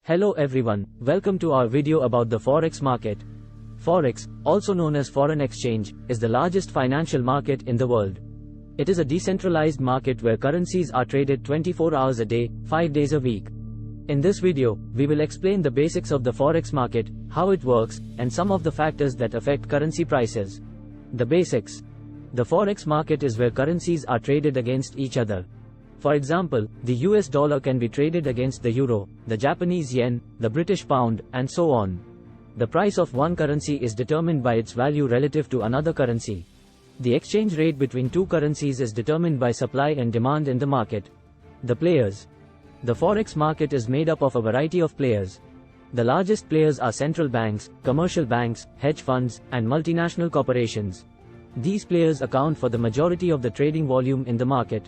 Hello everyone, welcome to our video about the Forex market. Forex, also known as foreign exchange, is the largest financial market in the world. It is a decentralized market where currencies are traded 24 hours a day, 5 days a week. In this video, we will explain the basics of the Forex market, how it works, and some of the factors that affect currency prices. The basics. The Forex market is where currencies are traded against each other. For example, the US dollar can be traded against the euro, the Japanese yen, the British pound, and so on. The price of one currency is determined by its value relative to another currency. The exchange rate between two currencies is determined by supply and demand in the market. The players. The Forex market is made up of a variety of players. The largest players are central banks, commercial banks, hedge funds, and multinational corporations. These players account for the majority of the trading volume in the market.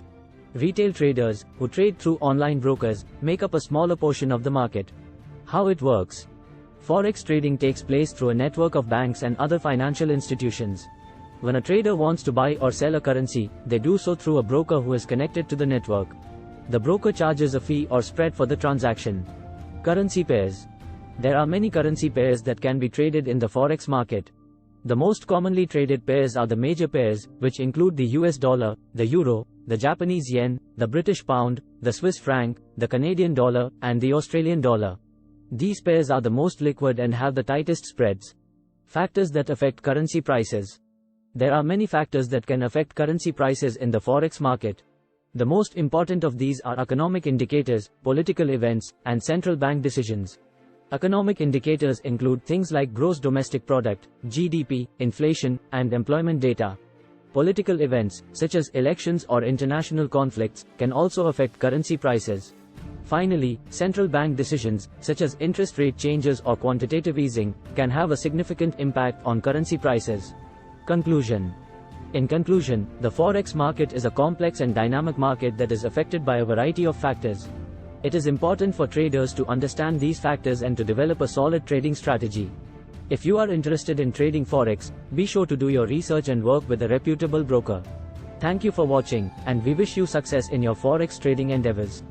Retail traders, who trade through online brokers, make up a smaller portion of the market. How it works. Forex trading takes place through a network of banks and other financial institutions. When a trader wants to buy or sell a currency, they do so through a broker who is connected to the network. The broker charges a fee or spread for the transaction. Currency pairs. There are many currency pairs that can be traded in the Forex market. The most commonly traded pairs are the major pairs, which include the US dollar, the euro, the Japanese yen, the British pound, the Swiss franc, the Canadian dollar, and the Australian dollar. These pairs are the most liquid and have the tightest spreads. Factors that affect currency prices. There are many factors that can affect currency prices in the Forex market. The most important of these are economic indicators, political events, and central bank decisions. Economic indicators include things like gross domestic product, GDP, inflation, and employment data. Political events, such as elections or international conflicts, can also affect currency prices. Finally, central bank decisions, such as interest rate changes or quantitative easing, can have a significant impact on currency prices. Conclusion. In conclusion, the Forex market is a complex and dynamic market that is affected by a variety of factors. It is important for traders to understand these factors and to develop a solid trading strategy. If you are interested in trading Forex, be sure to do your research and work with a reputable broker. Thank you for watching, and we wish you success in your Forex trading endeavors.